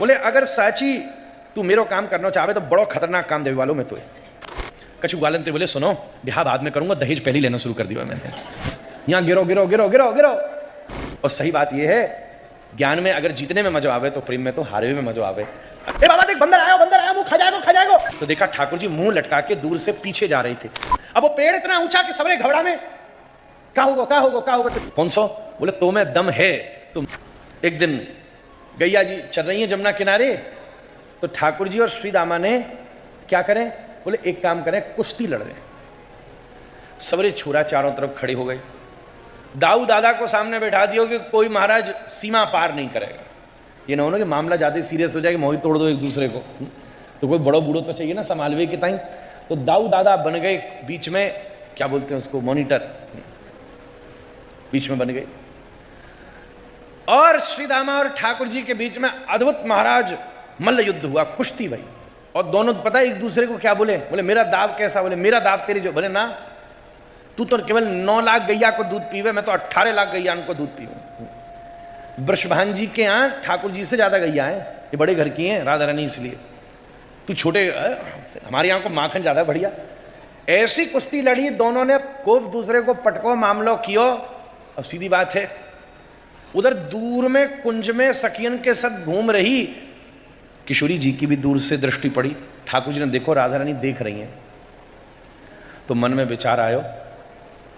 बोले अगर साची तू मेरो काम करना चाहे तो बड़ो खतरनाक काम देवे वालों में तो कछु ग्वालन ते बोले सुनो ब्याह बाद में करूंगा, दहेज पहले लेना शुरू कर दिया मैंने, यहाँ गिरो गिरो गिरो गिरो गिरो। और सही बात यह है, ज्ञान में अगर जीतने में मजा आवे तो प्रेम में तो हारे में मजा आवे। ए बाबा देख बंदर आया, मुंह खा जाएगा। तो देखा ठाकुर जी मुंह लटका के दूर से पीछे जा रहे थे। अब वो पेड़ इतना ऊंचा कि सबरे घबरा में क्या होगा। कौन सो? बोले तो में दम है। तुम एक दिन गैया जी चल रही हैं जमुना किनारे, तो ठाकुर जी और श्री दामा ने क्या करें? बोले एक काम करें, कुश्ती लड़ रहे। सबरे छोरा चारों तरफ खड़े हो गए। दाऊ दादा को सामने बैठा दियो कि कोई महाराज सीमा पार नहीं करेगा। ये ना हो ना कि मामला जाते सीरियस हो जाए कि मोही तोड़ दो एक दूसरे को, तो कोई बड़ो बूढ़ो तो चाहिए ना संभालवे के ताई। तो दाऊ दादा बन गए बीच में, क्या बोलते हैं उसको, मॉनिटर, बीच में बन गए। और श्री दामा और ठाकुर जी के बीच में अद्भुत महाराज मल्ल युद्ध हुआ, कुश्ती भाई। और दोनों पता है एक दूसरे को क्या बोले? बोले मेरा दाव कैसा? बोले मेरा दाव तेरी जो। बोले ना, तू तो केवल 9 लाख गैया को दूध पीवे, मैं तो 18 लाख गैया को दूध पीवे। वृषभान जी के यहाँ ठाकुर जी से ज्यादा गैया है, ये बड़े घर की हैं राधा रानी, इसलिए तू छोटे, हमारे यहाँ को माखन ज्यादा बढ़िया। ऐसी कुश्ती लड़ी दोनों ने, खूब दूसरे को पटको, मामलो कियो। अब सीधी बात है, उधर दूर में कुंज में सखियन के साथ घूम रही किशोरी जी की भी दूर से दृष्टि पड़ी। ठाकुर जी ने देखो राधा रानी देख रही हैं, तो मन में विचार आयो,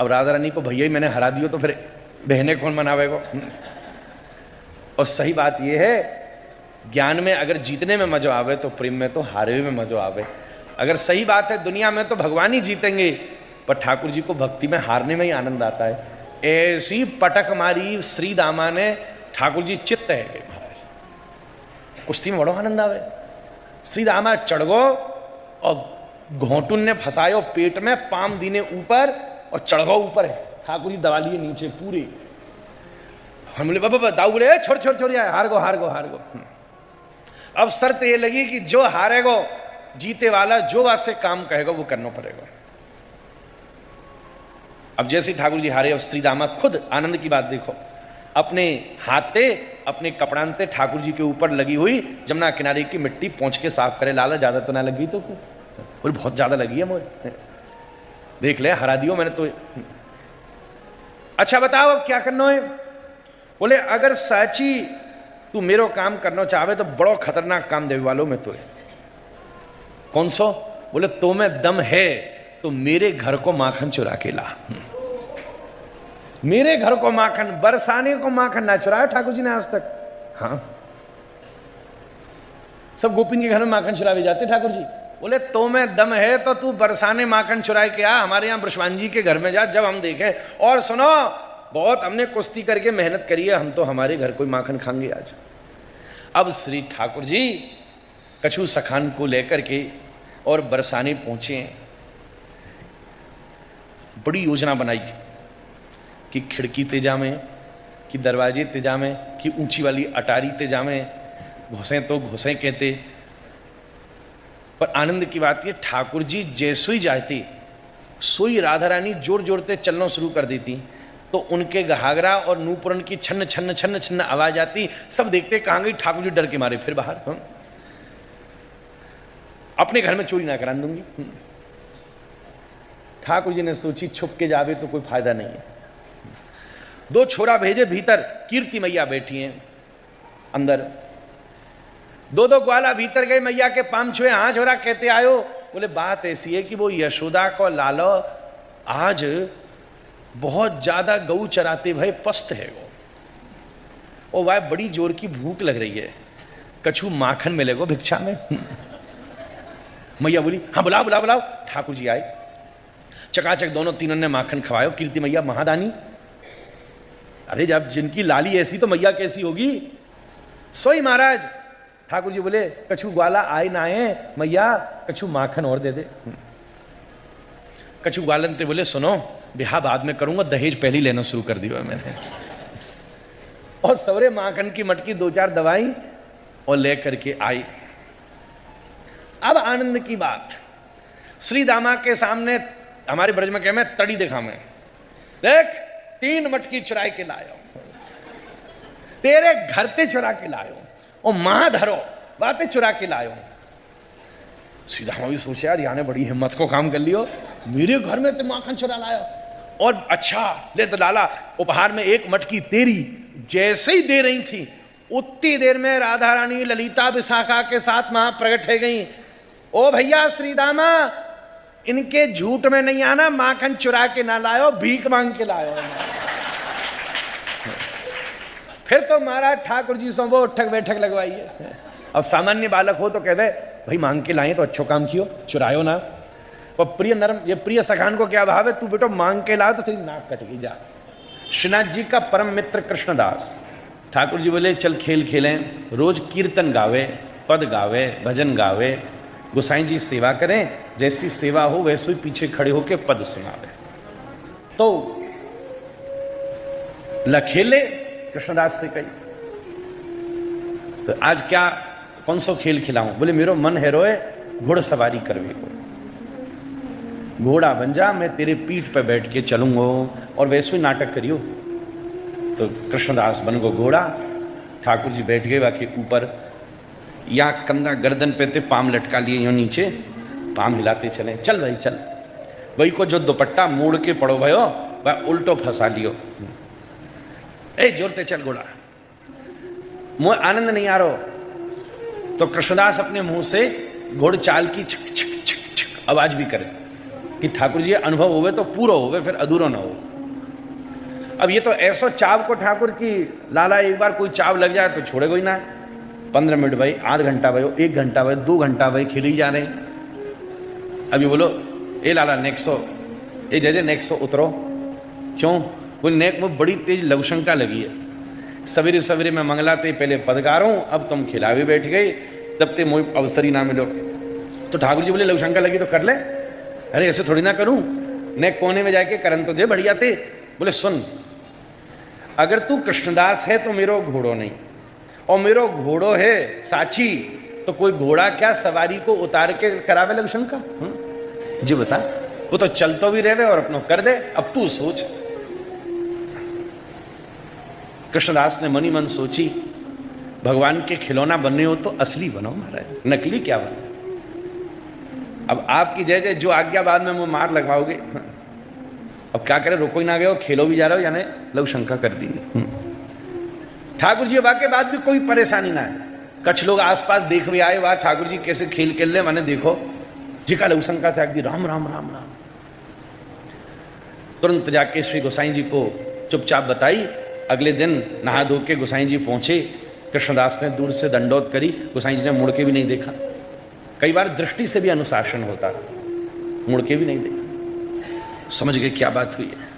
अब राधा रानी को भैया ही मैंने हरा दियो तो फिर बहने कौन मनावेगो। और सही बात यह है, ज्ञान में अगर जीतने में मजा आवे तो प्रेम में तो हारे में मजा आवे। अगर सही बात है, दुनिया में तो भगवान ही जीतेंगे, पर ठाकुर जी को भक्ति में हारने में ही आनंद आता है। ऐसी पटक मारी श्री दामा ने, ठाकुर जी चित्त है महाराज, कुश्ती में बड़ो आनंद आवे। श्री दामा चढ़ गो और घोटुन ने फंसायो पेट में, पाम दीने ऊपर और चढ़ गो ऊपर है। ठाकुर जी दबा लिए नीचे पूरे। हम बोले बाबा दाऊ, बोले छोड़ हार गो। अब शर्त ये लगी कि जो हारेगो, जीते वाला जो बात से काम कहेगा वो करना पड़ेगा। अब जैसे ठाकुर जी हारे, अब श्री दामा खुद आनंद की बात देखो, अपने हाथे अपने कपड़ानते ठाकुर जी के ऊपर लगी हुई जमुना किनारे की मिट्टी पहुंच के साफ करे। लाला ज्यादा तो ना लगी, तो बोले बहुत ज्यादा लगी है मुझे, देख ले हरा दियो मैंने तो। अच्छा बताओ अब क्या करना है? बोले अगर साची तू मेरो काम करना चाहे तो बड़ो खतरनाक काम देवे वालों में तो। कौन सो? बोले तो में दम है तो मेरे घर को माखन चुरा के ला। मेरे घर को माखन, बरसाने को माखन ना चुराया ठाकुर जी ने आज तक। हाँ, सब गोपिन के घर में माखन चुरावे जाते ठाकुर जी। बोले तो में दम है तो तू बरसाने माखन चुराए के आ, हमारे यहाँ वृषभान जी के घर में जा, जब हम देखें। और सुनो, बहुत हमने कुश्ती करके मेहनत करी है, हम तो हमारे घर कोई माखन खाएंगे आज। अब श्री ठाकुर जी कछु सखान को लेकर के और बरसाने पहुंचे। बड़ी योजना बनाई कि खिड़की ते जामें, कि दरवाजे ते जामें, कि ऊंची वाली अटारी ते जामें, घुसे तो घुसे कहते। पर आनंद की बात ये, ठाकुर जी जैसो ही जाती सोई राधा रानी जोर जोर से चलना शुरू कर देती, तो उनके घाघरा और नूपुरन की छन्न छन्न छन्न छन्न आवाज आती। सब देखते कहाँ गई, ठाकुर जी डर के मारे फिर बाहर। अपने घर में चोरी ना करा दूंगी। ठाकुर जी ने सोची छुप के जावे तो कोई फायदा नहीं है। 2 छोरा भेजे भीतर, कीर्ति मैया बैठी हैं अंदर। 2 ग्वाला भीतर गए, मैया के पाम छुए, हाँ छोरा कहते आयो। बोले बात ऐसी है कि वो यशोदा को लालो आज बहुत ज्यादा गऊ चराते भय पस्त है वो, और वह बड़ी जोर की भूख लग रही है, कछु माखन मिलेगा भिक्षा में। मैया बोली हाँ बुलाओ बुलाओ बुलाओ। ठाकुर जी आए, चकाचक दोनों तीनों ने माखन खवायो। कीर्ति मैया महादानी, अरे जब जिनकी लाली ऐसी तो मैया कैसी होगी। सोई महाराज। ठाकुर जी बोले कछु ग्वाला आए ना आए, मैया कछु माखन और दे दे। कछु ग्वालन ते बोले सुनो ब्याह बाद में करूंगा, दहेज पहले ही लेना शुरू कर दिया है मैंने। और सवरे माखन की मटकी 2-4 दवाई और ले करके आई। अब आनंद की बात, श्री दामा के सामने, हमारे ब्रज में कह मैं तड़ी दिखा, मैं देख 3 मटकी चुराए के लायो, तेरे घर ते चुरा के लायो। और मां धरो, बातें चुरा के लायो। सीधा भी सोचे यार याने बड़ी हिम्मत को काम कर लियो, मेरे घर में तो माखन चुरा लायो। और अच्छा ले तो लाला उपहार में एक मटकी तेरी। जैसे ही दे रही थी उतनी देर में राधा रानी ललिता विशाखा के साथ वहां प्रकट हो गई। ओ भैया श्रीदामा, इनके झूठ में नहीं आना, माखन चुरा के ना लायो, भीख मांग के लायो। फिर तो महाराज ठाकुर जी से वो उठक बैठक लगवाइए। अब सामान्य बालक हो तो कहते भाई मांग के लाए तो अच्छो काम कियो, चुरायो ना। और प्रिय नरम, ये प्रिय सखान को क्या भाव है, तू बेटो मांग के लाओ तो तेरी नाक कटेगी जा। श्रीनाथ जी का परम मित्र कृष्णदास, ठाकुर जी बोले चल खेल खेलें, रोज कीर्तन गावे, पद गावे, भजन गावे, गोसाई जी सेवा करें, जैसी सेवा हो वैसे ही पीछे खड़े होके पद सुनावे। तो लखेले कृष्णदास से कही तो आज क्या कौन सो खेल खिलाऊं? बोले मेरो मन है रोए घोड़सवारी करवे को, घोड़ा बन जा, मैं तेरे पीठ पे बैठ के चलूंगा और वैसे ही नाटक करियो। तो कृष्णदास बन गो घोड़ा, ठाकुर जी बैठ गए बाकी ऊपर, या कंधा गर्दन पे थे, पाम लटका लिए यूं नीचे, पाम हिलाते चले, चल भाई चल। वही को जो दुपट्टा मोड़ के पड़ो भयो वह उल्टो फंसा लियो, ए जोरते चल घोड़ा, मुझे आनंद नहीं आ रहा। तो कृष्णदास अपने मुंह से घोड़ चाल की छक छक छक छक आवाज भी करे कि ठाकुर जी अनुभव होवे तो पूरा होवे, फिर अधूरा ना हो। अब ये तो ऐसो चाव को ठाकुर की लाला एक बार कोई चाव लग जाए तो छोड़ेगा ही ना। 15 मिनट भाई, आध घंटा भाई, 1 घंटा भाई, 2 घंटा भाई, खेल ही जा रहे हैं। अभी बोलो ए लाला नेक्सो, ए जजे नेक्सो उतरो, क्यों? वो नेक में बड़ी तेज लघुशंका लगी है। सवेरे सवेरे मैं मंगलाते पहले पदगारों, अब तुम खिलावे बैठ गए, तब ते मुझे अवसर ही ना मिलो। तो ठाकुर जी बोले लघुशंका लगी तो कर ले। अरे ऐसे थोड़ी ना करूं, नेक कोने में जाके करन तो दे बढ़िया थे। बोले सुन, अगर तू कृष्णदास है तो मेरो घोड़ो नहीं, और मेरो घोड़ो है साची, तो कोई घोड़ा क्या सवारी को उतार के करावे लघुशंका? जी बता, वो तो चल तो भी रहे और अपनो कर दे। अब तू सोच। कृष्णदास ने मनी मन सोची, भगवान के खिलौना बनने हो तो असली बनो महाराज, नकली क्या बनो। अब आपकी जय जय जो आज्ञा बाद में वो मार लगवाओगे। अब क्या करें, रोको ही ना गए हो, खेलो भी जा रहे हो, यानी लघुशंका कर दी। ठाकुर जी वाके बाद भी कोई परेशानी ना है। कुछ लोग आसपास देख भी आए, वाह ठाकुर जी कैसे खेल खेल रहे, मैंने देखो जी का लघुशंका त्याग दी, राम राम राम राम। तुरंत जाके श्री गोसाई जी को चुपचाप बताई। अगले दिन नहा धो के गोसाई जी पहुंचे। कृष्णदास ने दूर से दंडोत करी, गोसाई जी ने मुड़ के भी नहीं देखा। कई बार दृष्टि से भी अनुशासन होता, मुड़ के भी नहीं देखा। समझ गए क्या बात हुई है?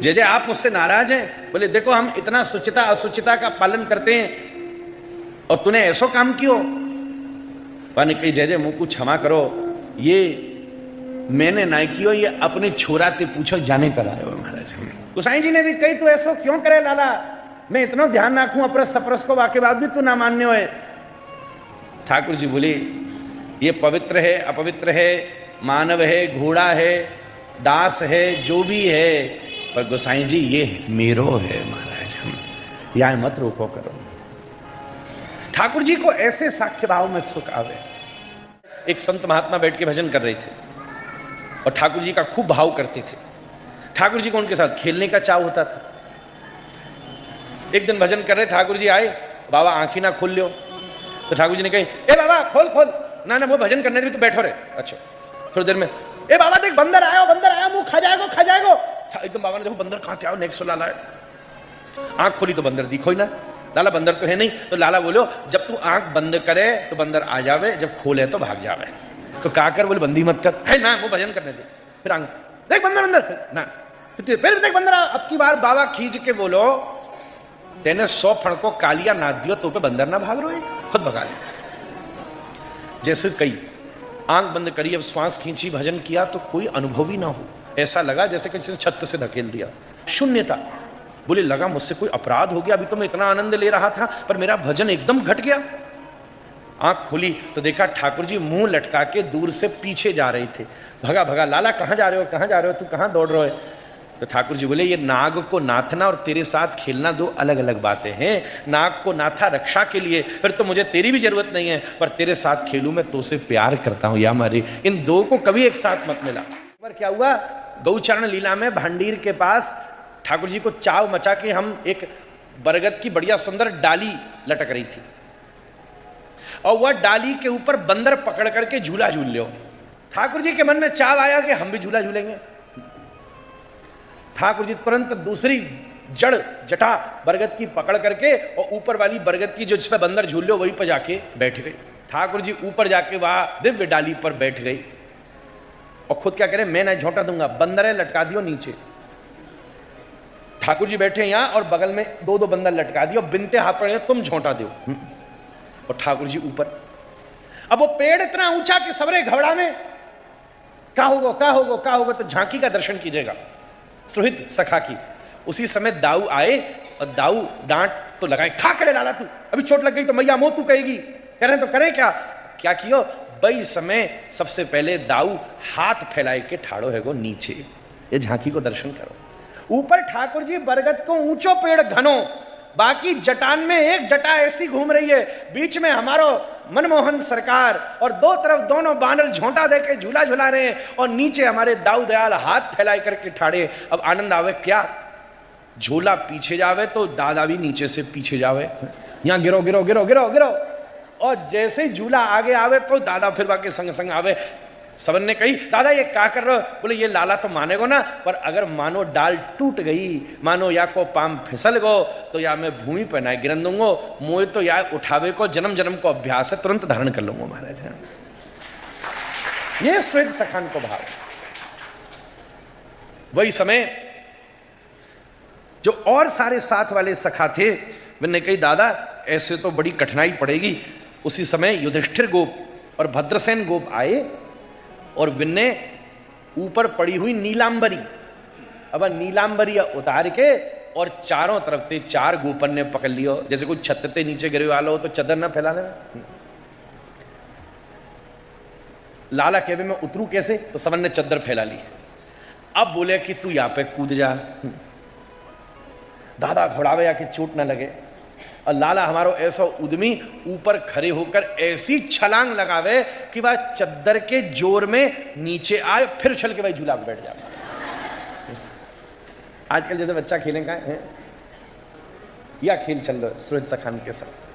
जय जय आप मुझसे नाराज हैं? बोले देखो हम इतना सुचिता असुचिता का पालन करते हैं और तूने ऐसा काम क्यों? पाने कही जय जय मुंह को क्षमा करो, ये मैंने ना कियो, ये अपने छोरा ते पूछो जाने कर आए हो महाराज। गोसाई जी ने भी कही तू ऐसा क्यों करे लाला, मैं इतना ध्यान रखूं अपरस सपरस को, वाके बाद भी तू ना मान्य हो। ठाकुर जी बोले ये पवित्र है अपवित्र है, मानव है घोड़ा है दास है जो भी है, पर गोसाई जी ये मेरो है महाराज, यहाँ मत रोको करो। ठाकुर जी को ऐसे साख्य भाव में सुख आवे। एक संत महात्मा बैठ के भजन कर रहे थे और ठाकुर जी का खूब भाव करते थे। ठाकुर जी को उनके साथ खेलने का चाव होता था। एक दिन भजन कर रहे, ठाकुर जी आए, बाबा आंखी ना खोल लियो। तो ठाकुर जी ने कही ए बाबा खोल खोल, ना ना वो भजन करने में तू बैठो रहे। अच्छा थोड़ी देर में ए बाबा देख बंदर आया मुंह खा जाएगो खा जाएगो। एकदम बाबा ने देखो बंदर कहाँ क्या नेक्स्ट लाला है। आंख खोली तो बंदर दिखो ही ना, लाला बंदर तो है नहीं। तो लाला बोलो जब तू आंख बंद करे तो बंदर आ जावे, जब खोले तो भाग जावे। तो का कर बोले बंदी मत कर, है ना वो भजन करने दे। फिर आंख देख बंदर ना, फिर देख बंदर। अब की बार बाबा खींच के बोलो तेने 100 फड़को कालिया ना दियो तो पे बंदर ना भाग रहे, खुद भगा ले। जैसे कई आंख बंद करी, अब श्वास खींची, भजन किया तो कोई अनुभव ही ना हो। ऐसा लगा जैसे किसी ने छत से धकेल दिया, शून्यता। बोले लगा मुझसे कोई अपराध हो गया, अभी तो मैं इतना आनंद ले रहा था पर मेरा भजन एकदम घट गया। आंख खोली तो देखा ठाकुर जी मुंह लटका के दूर से पीछे जा रहे थे। भगा भगा, लाला कहाँ जा रहे हो कहाँ जा रहे हो, तू कहाँ दौड़ रहे हो? तो ठाकुर जी बोले ये नाग को नाथना और तेरे साथ खेलना दो अलग अलग बातें हैं। नाग को नाथा रक्षा के लिए, फिर तो मुझे तेरी भी जरूरत नहीं है, पर तेरे साथ खेलूं मैं तो से प्यार करता हूं या मारी, इन दो को कभी एक साथ मत मिला। एक बार क्या हुआ, गौचरण लीला में भांडीर के पास ठाकुर जी को चाव मचा के हम एक बरगद की बढ़िया सुंदर डाली लटक रही थी और वह डाली के ऊपर बंदर पकड़ करके झूला झूल लो। ठाकुर जी के मन में चाव आया कि हम भी झूला झूलेंगे। ठाकुर जी तुरंत दूसरी जड़ जटा बरगद की पकड़ करके और ऊपर वाली बरगद की जो जिस पे बंदर झूल लो वहीं पर जाके बैठ गए। ठाकुर जी ऊपर जाके वहां दिव्य डाली पर बैठ गई और खुद क्या करें, मैं नहीं झोंटा दूंगा, बंदर लटका दियो नीचे। ठाकुर जी बैठे यहां और बगल में दो दो बंदर लटका दियो, बिनते हाथ पड़े तुम झोंटा दो, और ठाकुर जी ऊपर। अब वो पेड़ इतना ऊंचा कि सबरे घबरा में क्या होगा क्या होगा क्या होगा, तो झांकी का दर्शन कीजिएगा सुहित सखा की। उसी समय दाऊ आए और दाऊ डांट तो लगाए, खा करे लाला तू, अभी चोट लग गई तो मैया मो तू कहेगी, करें तो करें क्या, क्या कियो बई समय सबसे पहले दाऊ हाथ फैलाए के ठाड़ो है गो नीचे, ये झांकी को दर्शन करो। ऊपर ठाकुर जी बरगद को ऊंचो पेड़ घनो, बाकी जटान में एक जटा ऐसी घूम रही है, बीच में हमारो मनमोहन सरकार और दो तरफ दोनों बानर झोंटा दे के झूला झुला रहे हैं और नीचे हमारे दाऊ दयाल हाथ फैलाए करके ठाड़े। अब आनंद आवे क्या, झूला पीछे जावे तो दादा भी नीचे से पीछे जावे, यहां गिरो गिरो गिरो गिरो गिरो, और जैसे झूला आगे आवे तो दादा फिर बाकी संग संग आवे। सबन ने कही दादा ये क्या कर रहे हो, बोले ये लाला तो मानेगो ना, पर अगर मानो डाल टूट गई, मानो या को पाम फिसल गो तो या मैं भूमि पर ना गिरन दूंगो, मोए तो या उठावे को जन्म जन्म को अभ्यास है, तुरंत धारण कर लूंगा महाराज। ये स्वेद सखान को भाव। वही समय जो और सारे साथ वाले सखा थे मैंने कही दादा ऐसे तो बड़ी कठिनाई पड़ेगी। उसी समय युधिष्ठिर गोप और भद्रसेन गोप आए और विन्ने ऊपर पड़ी हुई नीलांबरी, अब नीलांबरी उतार के और चारों तरफ से चार गोपन ने पकड़ लियो, जैसे कोई छत पे नीचे गिरे वाला हो तो चदर ना फैलाने में। लाला कहवे में उतरू कैसे, तो सबन ने चद्दर फैला ली। अब बोले कि तू यहां पे कूद जा, दादा घबरावे या कि चोट ना लगे, और लाला हमारो ऐसा उद्यमी ऊपर खड़े होकर ऐसी छलांग लगावे कि वह चद्दर के जोर में नीचे आए, फिर छल के भाई झूला पर बैठ जाए। आजकल जैसे बच्चा खेलें का है या खेल चल रहा है सूरज सखान के साथ।